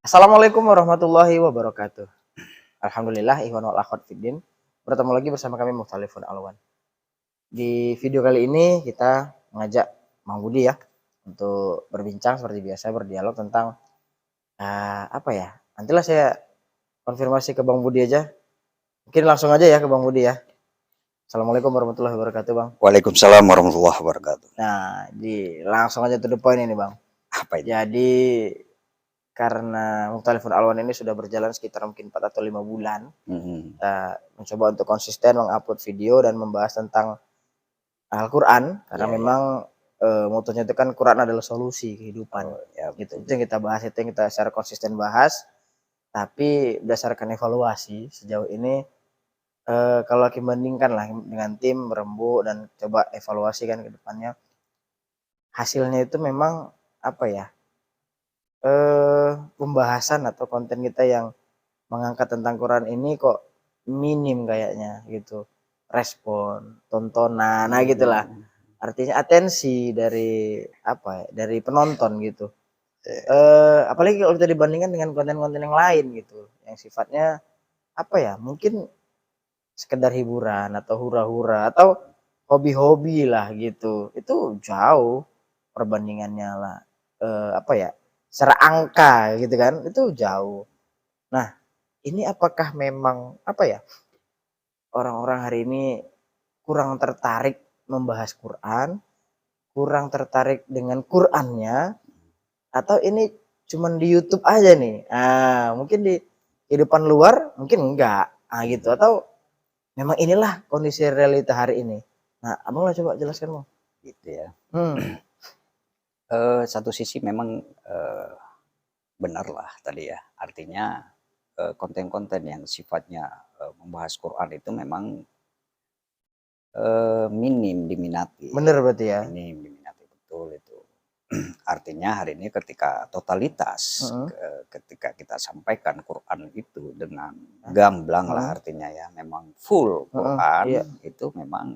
Assalamualaikum warahmatullahi wabarakatuh. Alhamdulillah, ikhwan wal akhwat fiddin. Bertemu lagi bersama kami Mukhtalifun Alwan. Di video kali ini kita mengajak Mang Budi ya untuk berbincang seperti biasa, berdialog tentang apa ya? Nantilah saya konfirmasi ke Bang Budi aja. Mungkin langsung aja ya ke Bang Budi ya. Assalamualaikum warahmatullahi wabarakatuh, Bang. Waalaikumsalam warahmatullahi wabarakatuh. Nah, langsung aja to the point ini, Bang. Apa itu? Jadi karena Mukhtalifun Alwan ini sudah berjalan sekitar mungkin 4 atau 5 bulan. Kita mencoba untuk konsisten mengupload video dan membahas tentang Al-Quran karena memang motonya itu kan Quran adalah solusi kehidupan. Gitu. Itu yang kita bahas, itu yang kita secara konsisten bahas. Tapi berdasarkan evaluasi sejauh ini kalau kita bandingkan lah dengan tim Rembu dan coba evaluasi kan ke depannya, hasilnya itu memang apa ya? Pembahasan atau konten kita yang mengangkat tentang Quran ini kok minim kayaknya gitu. Respon, tontonan, nah gitulah. Artinya atensi dari apa ya, dari penonton gitu. Apalagi kalau kita dibandingkan dengan konten-konten yang lain gitu, yang sifatnya apa ya, mungkin sekedar hiburan atau hura-hura atau hobi-hobi lah gitu. Itu jauh perbandingannya lah. Apa ya? Secara angka gitu kan, itu jauh. Nah, ini apakah memang apa ya? Orang-orang hari ini kurang tertarik membahas Quran, kurang tertarik dengan Qurannya, atau ini cuman di YouTube aja nih? Mungkin di kehidupan luar mungkin enggak. Gitu. Atau memang inilah kondisi realita hari ini. Nah, Abang lah coba jelaskan, Bang. Gitu ya. Satu sisi memang benar lah tadi ya. Artinya konten-konten yang sifatnya membahas Quran itu memang minim diminati. Bener berarti ya? Minim diminati, betul itu. Artinya hari ini ketika totalitas, ketika kita sampaikan Quran itu dengan gamblang lah artinya ya, memang full Quran itu memang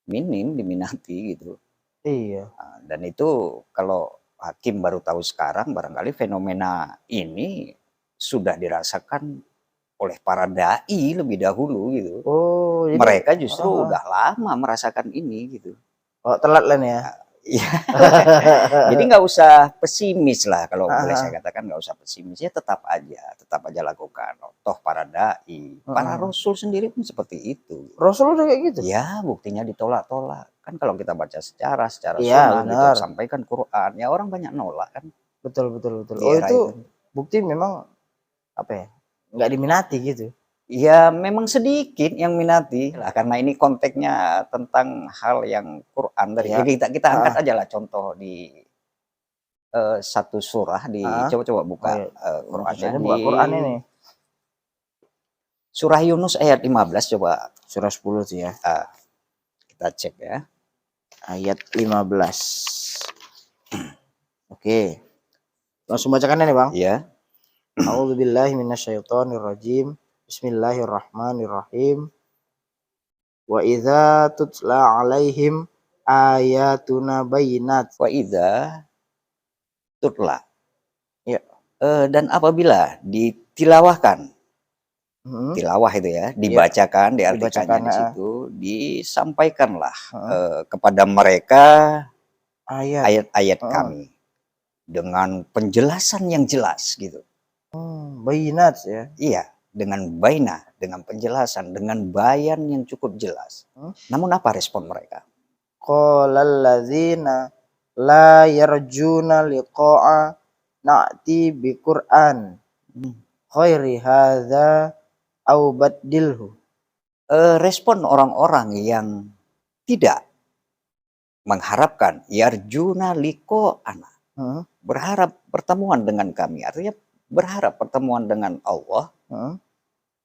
minim diminati gitu. Iya. Dan itu kalau hakim baru tahu sekarang, barangkali fenomena ini sudah dirasakan oleh para dai lebih dahulu gitu. Oh, jadi mereka justru udah lama merasakan ini gitu. Oh, telat lah nih ya. Iya. Jadi nggak usah pesimis lah, kalau boleh saya katakan, nggak usah pesimis ya, tetap aja lakukan. Toh para dai, para rasul sendiri pun seperti itu. Rasul udah kayak gitu? Ya, buktinya ditolak-tolak. Kan kalau kita baca secara Iya, sunnah gitu, sampaikan Quran, ya orang banyak nolak kan. Betul. Oh itu bukti memang apa ya, nggak diminati gitu. Ya memang sedikit yang minati lah, karena ini konteksnya tentang hal yang Quran dari kita angkat aja lah contoh di satu surah di coba buka Qurannya di Quran ini. Surah Yunus ayat 15 coba. Surah 10 tuh ya. Kita cek ya. Ayat 15. Oke. Langsung bacakan nih, Bang. Iya. A'udzubillahi minasyaitonirrajim. Bismillahirrahmanirrahim. Wa idza tutla 'alaihim ayatuna bayyinat. Wa idza tutla. Ya. Dan apabila ditilawahkan, tilawah itu ya, dibacakan, diartikannya di situ, disampaikanlah kepada mereka ayat-ayat kami dengan penjelasan yang jelas gitu. Bayinat ya. Iya, dengan baina, dengan penjelasan, dengan bayan yang cukup jelas. Namun apa respon mereka? Qalal ladzina la yarjuna liqa'a na'ti bi Qur'an khairi hadza au baddilhu. Respon orang-orang yang tidak mengharapkan yarjuna liqa'ana, berharap pertemuan dengan kami, artinya berharap pertemuan dengan Allah,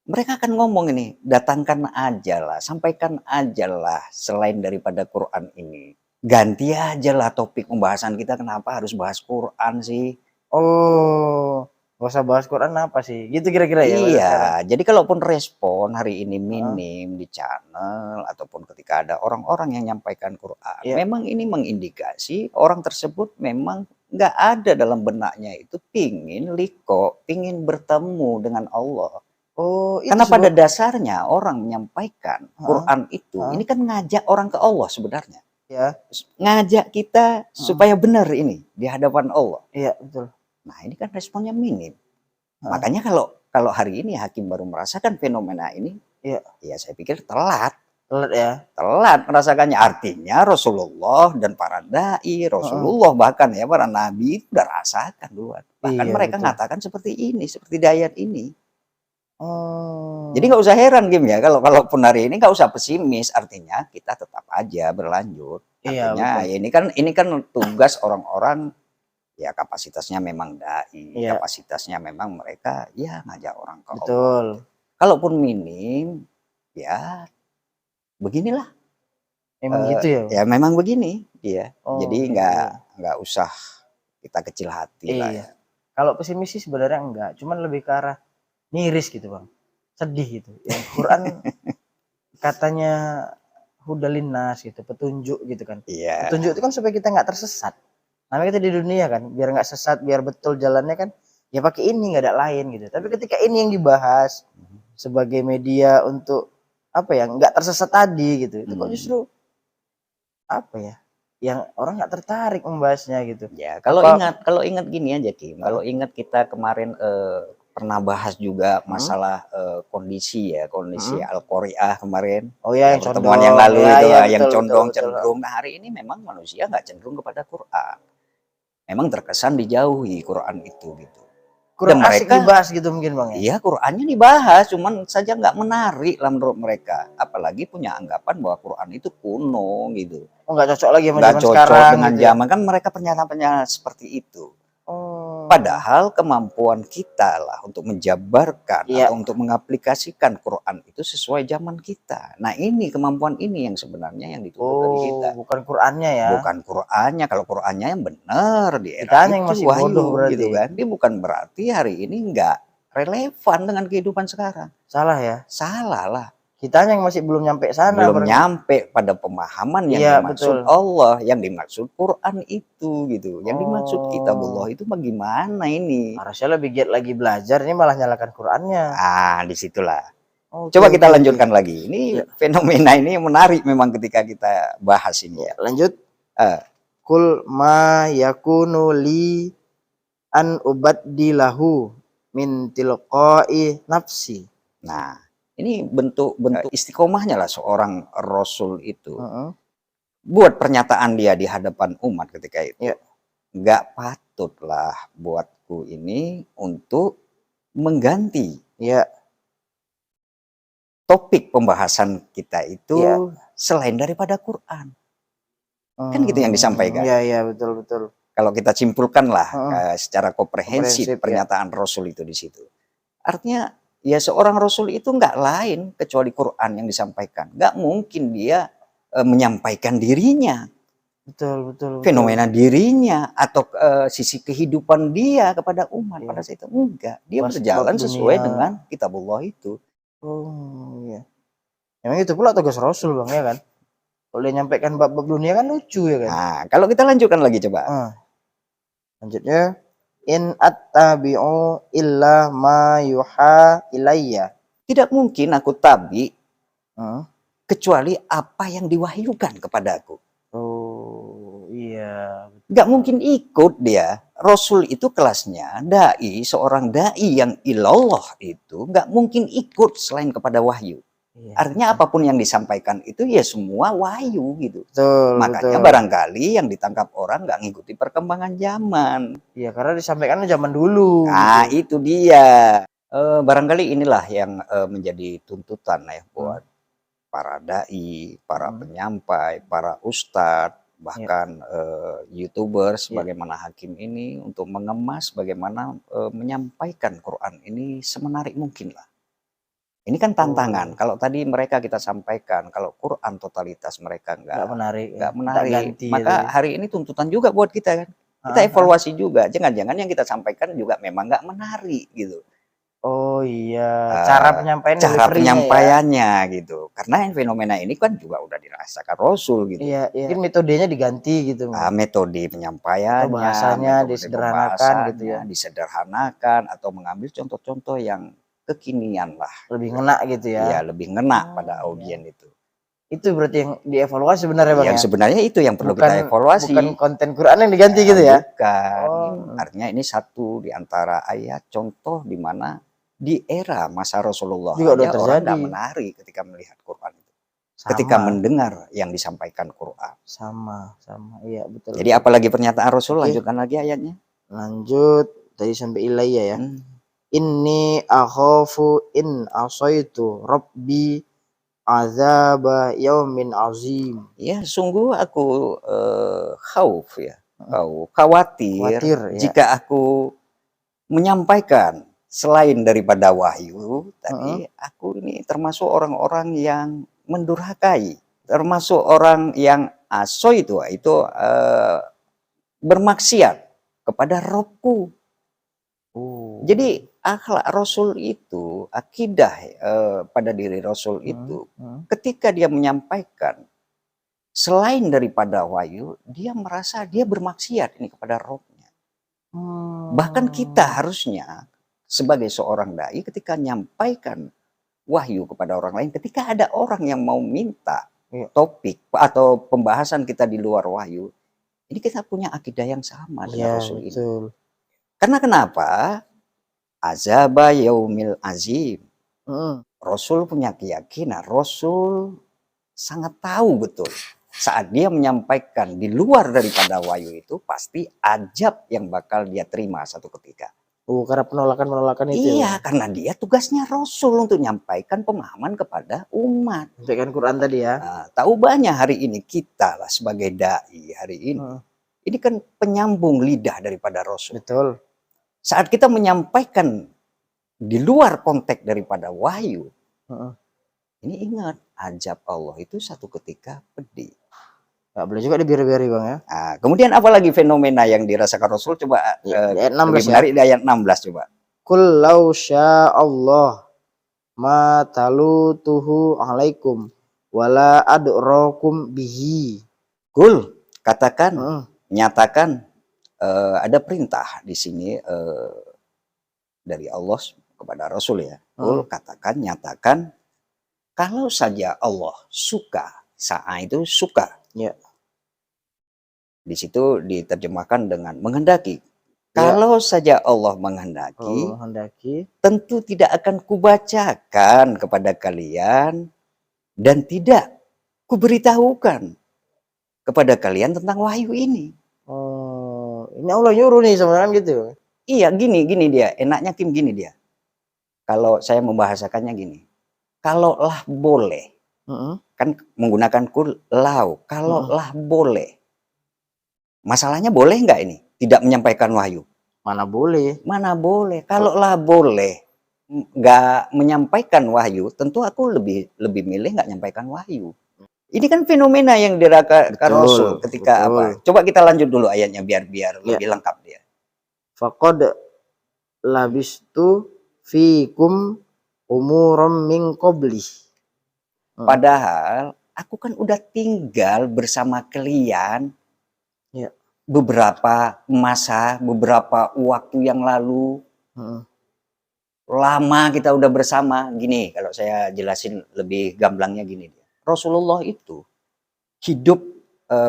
mereka akan ngomong ini, datangkan aja lah, sampaikan aja lah selain daripada Quran ini. Ganti aja lah topik pembahasan kita, kenapa harus bahas Quran sih? Oh, gak usah bahas Quran apa sih? Gitu kira-kira ya? Iya, jadi kalaupun respon hari ini minim di channel, ataupun ketika ada orang-orang yang menyampaikan Quran, memang ini mengindikasi orang tersebut memang nggak ada dalam benaknya itu pingin bertemu dengan Allah. Oh, itu Karena sih, pada Bang. dasarnya orang menyampaikan Heeh, Quran itu, heeh, ini kan ngajak orang ke Allah sebenarnya. ya, Ngajak kita heeh, supaya benar ini di hadapan Allah. iya betul. Nah, ini kan responnya minim. Heeh, Makanya kalau kalau hari ini hakim baru merasakan fenomena ini, iya, ya saya pikir telat. telat ya. Telat merasakannya. Artinya Rasulullah dan para dai, Heeh, Rasulullah bahkan ya para nabi itu udah rasakan duluan. Bahkan iya mereka betul. mengatakan seperti ini, seperti di ayat ini. Jadi Oh, nggak usah heran Kim ya, kalaupun hari ini nggak usah pesimis, artinya kita tetap aja berlanjut. iya Artinya betul. ya ini kan tugas orang-orang ya kapasitasnya memang dai, Iya, kapasitasnya memang mereka ya ngajak orang ke Allah gitu. betul. Kalaupun minim, ya beginilah. Memang gitu ya, Bang? Ya memang begini dia. Oh, Jadi gitu nggak ya. nggak usah kita kecil hati lah Iya. ya. Kalau pesimis sih sebenarnya enggak, cuman lebih ke arah miris gitu, Bang. Sedih gitu. Yang Quran katanya hudalin nas gitu, petunjuk gitu kan. Iya. Petunjuk itu kan supaya kita nggak tersesat. Namanya kita di dunia kan, biar nggak sesat, biar betul jalannya kan, ya pakai ini nggak ada lain gitu. Tapi ketika ini yang dibahas sebagai media untuk apa ya, nggak tersesat tadi gitu, itu kok Hmm. justru apa ya, yang orang nggak tertarik membahasnya gitu. Ya, Apa kalau ingat gini aja Kim, heeh, kalau ingat kita kemarin pernah bahas juga mhm, masalah kondisi mhm. Al-Qari'ah kemarin. Oh ya Ya yang pertemuan yang condong, lalu ya itu ya yang betul betul condong betul, heeh. cenderung. Nah, hari ini memang manusia nggak cenderung kepada Quran. Memang terkesan dijauhi Quran itu gitu. Kurang Dan asik mereka dibahas gitu mungkin Bang ya? iya, Qur'annya dibahas, cuman saja nggak menarik lah menurut mereka. Apalagi punya anggapan bahwa Qur'an itu kuno gitu. Oh nggak cocok lagi sama Nggak zaman cocok sekarang dengan gitu ya? zaman, kan mereka pernyataan-pernyataan seperti itu. Oh, Padahal kemampuan kita lah untuk menjabarkan iya. atau untuk mengaplikasikan Quran itu sesuai zaman kita. Nah, ini kemampuan ini yang sebenarnya yang dituntut dari Oh, kita. bukan Qur'annya ya? Bukan Qur'annya, kalau Qur'annya yang benar di era Kitanya yang itu masih bodoh wahyu gitu berarti? kan. Ini bukan berarti hari ini nggak relevan dengan kehidupan sekarang. Salah ya? Salah lah. Kitanya yang masih belum nyampe sana Belum bareng. nyampe pada pemahaman yang Iya dimaksud betul. Allah, yang dimaksud Quran itu gitu. Yang dimaksud kitabullah Oh, itu bagaimana ini? harusnya lebih giat lagi belajar, ini malah nyalakan Qur'annya. Ah, disitulah. Oke Coba kita oke oke. lanjutkan lagi. Ini Ya, fenomena ini menarik memang ketika kita bahas ini ya ya. lanjut. Eh, Kul ma yakunu li an ubaddilahu min tilqa'i nafsi. nah, ini bentuk-bentuk istiqomahnya lah seorang Rasul itu. Heeh. Buat pernyataan dia di hadapan umat ketika itu. Ya, Nggak patutlah buatku ini untuk mengganti ya, topik pembahasan kita ya. itu selain daripada Quran. Kan gitu yang disampaikan. Ya ya betul betul. Kalau kita simpulkanlah Heeh, secara komprehensif komprehensif ya. pernyataan Rasul itu di situ. Artinya ya seorang Rasul itu nggak lain kecuali Quran yang disampaikan. Nggak mungkin dia menyampaikan dirinya, Betul betul betul. fenomena dirinya, atau sisi kehidupan dia kepada umat pada Ya, saat itu. Enggak. Dia bab berjalan sesuai dunia. dengan kitabullah itu. Oh, iya. Emang itu pula tugas Rasul, Bang, ya kan? Kalau dia nyampaikan bab-bab dunia kan lucu ya kan? Nah, kalau kita lanjutkan lagi coba. Lanjutnya in attabi'u illa ma yuha ilayya. Tidak mungkin aku tabi Heeh. kecuali apa yang diwahyukan kepadaku. Oh, iya. Nggak mungkin ikut dia. Rasul itu kelasnya dai, seorang dai yang ilallah itu nggak mungkin ikut selain kepada wahyu. Iya, Artinya apapun yang disampaikan itu ya semua wahyu gitu. betul Makanya betul. barangkali yang ditangkap orang nggak ngikuti perkembangan zaman. Iya, karena disampaikan zaman dulu Nah, gitu. itu dia. Barangkali inilah yang menjadi tuntutan ya Hmm, buat para dai, para hmm, penyampai, para ustadz, iya, bahkan YouTuber iya. sebagaimana Hakim ini untuk mengemas bagaimana menyampaikan Quran ini semenarik mungkin lah. Ini kan tantangan. Oh, Kalau tadi mereka kita sampaikan, kalau Quran totalitas mereka nggak menarik ya. nggak Tak menarik, ganti ya maka tadi. hari ini tuntutan juga buat kita kan. Kita Heeh, heeh. evaluasi juga. Jangan-jangan yang kita sampaikan juga memang nggak menarik gitu. Oh iya, Eh, cara penyampaian cara delivery-nya ya. penyampaiannya gitu. Karena yang fenomena ini kan juga udah dirasakan Rasul gitu. Iya, iya. Mungkin metodenya diganti gitu. Metode Atau penyampaiannya, bahasanya metode disederhanakan gitu pembahasannya ya. disederhanakan atau mengambil contoh-contoh yang kekinian lah. Lebih ngena gitu ya. Ya, lebih ngena pada Oh, audien iya. itu. Itu berarti yang dievaluasi sebenarnya Bang Yang ya. sebenarnya itu yang perlu Bukan kita evaluasi. bukan konten Quran yang diganti gitu ya. Bukan. Oh, Artinya ini satu di antara ayat contoh di mana di era masa Rasulullah juga udah aja orang terjadi. tidak menari ketika melihat Quran itu. Ketika Sama, mendengar yang disampaikan Quran. sama. Iya betul. Jadi apalagi pernyataan Rasul, Oke. lanjutkan lagi ayatnya. Lanjut tadi sampai ilayya ya. Inni akhafu in asaitu rabbi azaba yaumin azim. Ya, sungguh aku khauf ya. Khawatir Khawatir ya. jika aku menyampaikan selain daripada wahyu tadi, aku ini termasuk orang-orang yang mendurhakai, termasuk orang yang itu bermaksiat kepada Robku. Jadi akhlak Rasul itu, akidah pada diri Rasul itu, ketika dia menyampaikan selain daripada wahyu, dia merasa dia bermaksiat ini kepada Robnya. Bahkan kita harusnya sebagai seorang dai ketika menyampaikan wahyu kepada orang lain, ketika ada orang yang mau minta topik atau pembahasan kita di luar wahyu, ini kita punya akidah yang sama dengan Rasul ini. Karena kenapa? Azaba yaumil azim. Rasul punya keyakinan, Rasul sangat tahu betul saat dia menyampaikan di luar daripada wahyu itu pasti ajab yang bakal dia terima satu ketika. Karena penolakan itu. Iya, karena dia tugasnya Rasul untuk menyampaikan pemahaman kepada umat. Menyampaikan Quran tadi ya. Nah, tahu banyak hari ini kita lah sebagai dai hari ini. Ini kan penyambung lidah daripada Rasul. Betul. Saat kita menyampaikan di luar konteks daripada wahyu, ini ingat ajab Allah itu satu ketika pedih. Gak boleh juga dibiari-biari Bang ya. Nah, kemudian apalagi fenomena yang dirasakan Rasul, coba ayat 16 lebih menarik di ayat 16 coba. Qul law Allah ma talutuhu alaikum wala adrakum bihi. Qul, katakan, nyatakan, ada perintah di sini dari Allah kepada Rasul ya. Qul, katakan, nyatakan, kalau saja Allah suka, sa'a itu suka. Ya. Di situ diterjemahkan dengan menghendaki. Kalau saja Allah menghendaki, tentu tidak akan kubacakan kepada kalian dan tidak kuberitahukan kepada kalian tentang wahyu ini. Ini Allah nyuruh nih sebenarnya gitu. Iya, gini dia. Enaknya Kim gini dia. Kalau saya membahasakannya gini. Kalaulah boleh. Kan menggunakan lau. Kalaulah boleh. Masalahnya boleh nggak ini? Tidak menyampaikan wahyu. Mana boleh. Mana boleh. Kalaulah boleh nggak menyampaikan wahyu, tentu aku lebih milih nggak menyampaikan wahyu. Ini kan fenomena yang dirasakan Rasul ketika apa? Coba kita lanjut dulu ayatnya biar lebih lengkap dia. Faqad labistu fikum umurum min qabli. Padahal aku kan udah tinggal bersama kalian beberapa masa, beberapa waktu yang lalu. Lama kita udah bersama. Gini, kalau saya jelasin lebih gamblangnya gini. Rasulullah itu hidup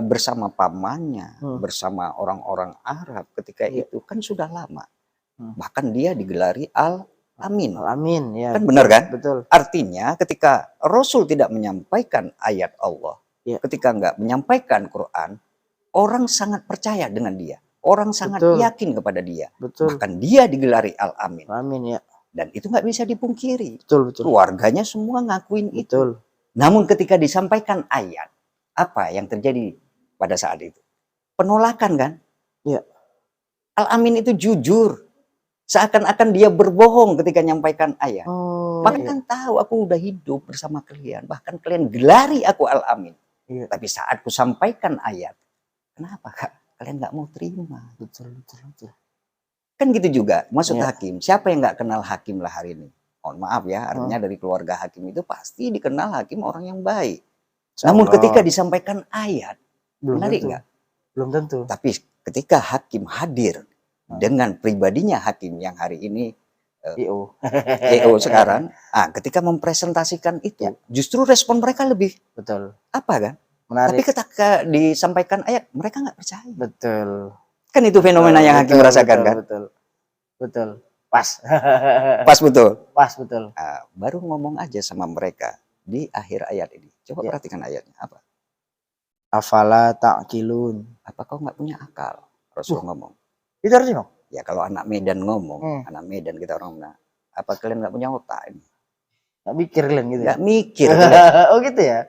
bersama pamannya, bersama orang-orang Arab ketika itu kan sudah lama. Bahkan dia digelari Al-Amin. Al-Amin, ya. Kan benar kan? Betul. Artinya ketika Rasul tidak menyampaikan ayat Allah, ketika nggak menyampaikan Quran, orang sangat percaya dengan dia. Orang sangat yakin kepada dia. Bahkan dia digelari Al-Amin. Amin, ya. Dan itu nggak bisa dipungkiri. Betul. Keluarganya semua ngakuin itu. Namun ketika disampaikan ayat, apa yang terjadi pada saat itu? Penolakan kan? Ya. Al-Amin itu jujur. Seakan-akan dia berbohong ketika menyampaikan ayat. Bahkan kan tahu aku udah hidup bersama kalian. Bahkan kalian gelari aku Al-Amin. Tapi saat ku sampaikan ayat, kenapa kak? Kalian nggak mau terima. Betul. Kan gitu juga, maksud Iya. hakim. Siapa yang nggak kenal hakim lah hari ini? Mohon maaf ya, artinya dari keluarga hakim itu pasti dikenal hakim orang yang baik. Namun Insyaallah. ketika disampaikan ayat, Belum menarik tentu. nggak? Belum tentu. Tapi ketika hakim hadir dengan pribadinya hakim yang hari ini IO. EO sekarang, ketika mempresentasikan itu, Ya. justru respon mereka lebih Betul. apa kan? Tapi Menarik. ketika disampaikan ayat, mereka nggak percaya. Betul. Kan itu fenomena yang hakim rasakan kan? Betul. Betul. Pas. Pas betul. Pas betul. Baru ngomong aja sama mereka di akhir ayat ini. Coba Ya. perhatikan ayatnya apa? Afala ta'qilun. Apa kau nggak punya akal? Rasul ngomong. Itu artinya, Bang? Ya kalau anak Medan ngomong, anak Medan kita orang Medan, apa kalian nggak punya otak ini? Nggak mikir kalian gitu. Nggak Ya? mikir. Oh gitu ya.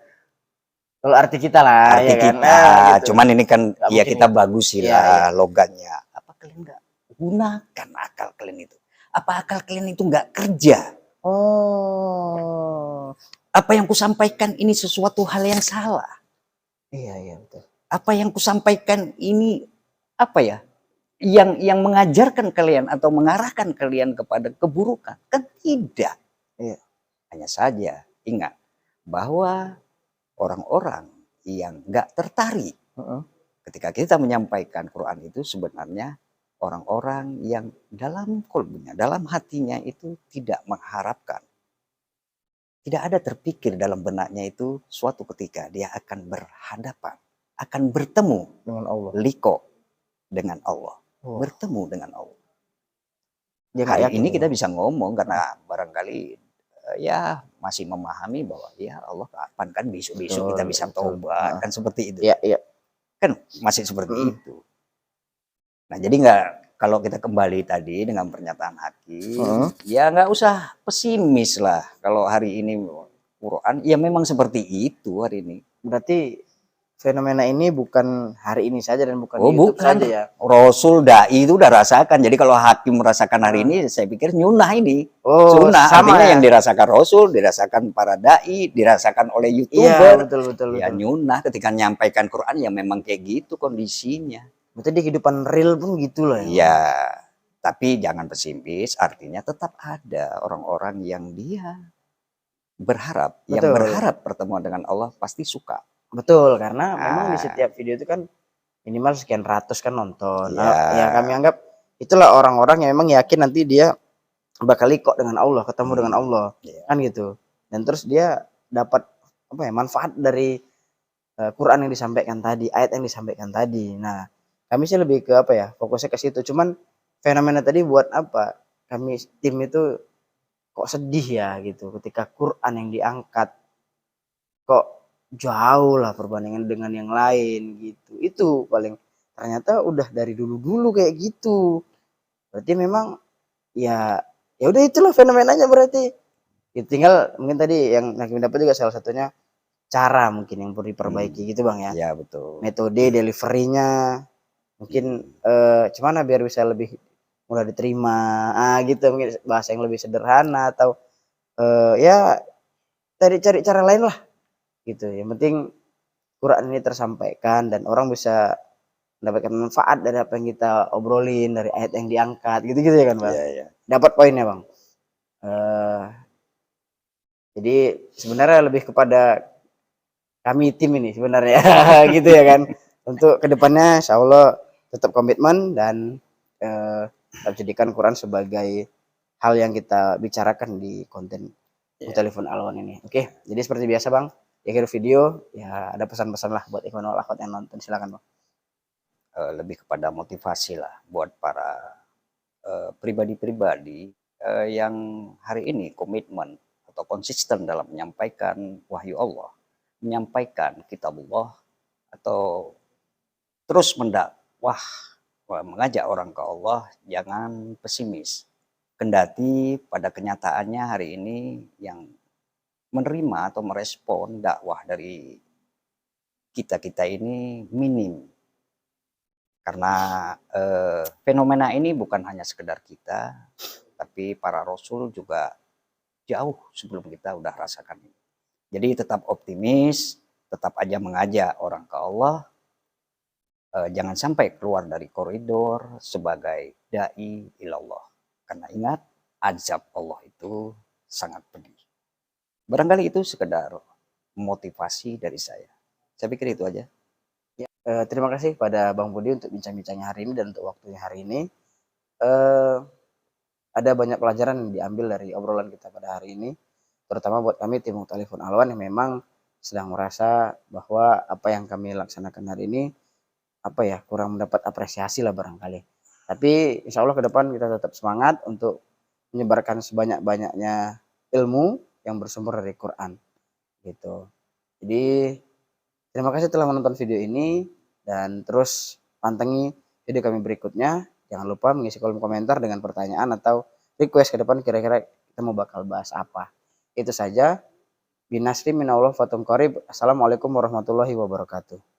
Kalau arti kita lah, Arti ya kan? kita, Gitu. cuman ini kan Nggak ya mungkin kita ya. bagus sih Iya, lah iya. logatnya. Apa kalian nggak gunakan akal kalian itu? Apa akal kalian itu nggak kerja? Oh. Apa yang kusampaikan ini sesuatu hal yang salah? Iya betul. Apa yang kusampaikan ini apa ya? Yang mengajarkan kalian atau mengarahkan kalian kepada keburukan? Kan tidak. Iya. Hanya saja ingat bahwa orang-orang yang nggak tertarik ketika kita menyampaikan Quran itu sebenarnya orang-orang yang dalam kolbunya, dalam hatinya itu tidak mengharapkan. Tidak ada terpikir dalam benaknya itu suatu ketika dia akan berhadapan, akan bertemu Dengan Allah. liko dengan Allah. Oh. Bertemu dengan Allah. Dia nggak Hari yakin ini ya, kita Bang? bisa ngomong karena barangkali ya masih memahami bahwa ya Allah kapan kan besok-besok kita bisa Betul. taubat kan seperti itu. Iya. Kan masih seperti itu. Nah jadi nggak, kalau kita kembali tadi dengan pernyataan hakim, ya nggak usah pesimis lah kalau hari ini Quran ya memang seperti itu hari ini. Berarti fenomena ini bukan hari ini saja dan bukan Oh di YouTube bukan, saja ya. Rasul dai itu udah rasakan. Jadi kalau hakim merasakan hari ini, saya pikir nyunah ini. Oh, Sunnah sama artinya ya? yang dirasakan Rasul, dirasakan para dai, dirasakan oleh Iya, YouTuber. betul. Ya nyunah ketika nyampaikan Quran ya memang kayak gitu kondisinya. Berarti di kehidupan real pun gitu lah ya. Iya, tapi jangan pesimis, artinya tetap ada orang-orang yang dia berharap, yang Betul. berharap pertemuan dengan Allah pasti suka. Betul, karena memang di setiap video itu kan minimal sekian ratus kan nonton. Nah, yang kami anggap itulah orang-orang yang memang yakin nanti dia bakal liko dengan Allah, ketemu dengan Allah. Kan gitu. Dan terus dia dapat apa ya, manfaat dari Quran yang disampaikan tadi, ayat yang disampaikan tadi. Nah, kami sih lebih ke apa ya, fokusnya ke situ. Cuman fenomena tadi buat apa? Kami tim itu kok sedih ya gitu ketika Quran yang diangkat kok jauh lah perbandingan dengan yang lain gitu. Itu paling ternyata udah dari dulu-dulu kayak gitu. Berarti memang ya udah itulah fenomenanya berarti. Ya, tinggal mungkin tadi yang Hakim dapat juga salah satunya cara mungkin yang perlu diperbaiki gitu Bang ya. Iya betul. Metode deliverynya mungkin gimana biar bisa lebih mudah diterima. Gitu mungkin bahasa yang lebih sederhana atau ya cari cara lain lah gitu. Yang penting Quran ini tersampaikan dan orang bisa mendapatkan manfaat dari apa yang kita obrolin, dari ayat yang diangkat gitu-gitu ya kan Bang. Iya. Dapat poinnya Bang. Jadi sebenarnya lebih kepada kami tim ini sebenarnya gitu ya kan. Untuk kedepannya insya Allah tetap komitmen dan tetap jadikan Quran sebagai hal yang kita bicarakan di konten telepon Alwan ini. Oke, jadi seperti biasa Bang, di akhir video ya ada pesan-pesan lah buat ikhwan wal akhwat yang nonton, silakan Bang. Lebih kepada motivasi lah buat para pribadi-pribadi yang hari ini komitmen atau konsisten dalam menyampaikan wahyu Allah, menyampaikan kitabullah atau terus mendakwah, mengajak orang ke Allah, jangan pesimis. Kendati pada kenyataannya hari ini yang menerima atau merespon dakwah dari kita ini minim. Karena fenomena ini bukan hanya sekedar kita, tapi para rasul juga jauh sebelum kita udah rasakan ini. Jadi tetap optimis, tetap aja mengajak orang ke Allah. Jangan sampai keluar dari koridor sebagai da'i ilallah. Karena ingat, azab Allah itu sangat pedih. Barangkali itu sekedar motivasi dari saya. Saya pikir itu aja. Terima kasih pada Bang Budi untuk bincang-bincangnya hari ini dan untuk waktunya hari ini. Eh, ada banyak pelajaran yang diambil dari obrolan kita pada hari ini, terutama buat kami tim Mukhtalifun Alwan yang memang sedang merasa bahwa apa yang kami laksanakan hari ini kurang mendapat apresiasi lah barangkali. Tapi insya Allah ke depan kita tetap semangat untuk menyebarkan sebanyak-banyaknya ilmu yang bersumber dari Quran gitu. Jadi terima kasih telah menonton video ini dan terus pantengin video kami berikutnya. Jangan lupa mengisi kolom komentar dengan pertanyaan atau request ke depan kira-kira kita mau bakal bahas apa. Itu saja. Binasri minallah fatum qarib. Assalamualaikum warahmatullahi wabarakatuh.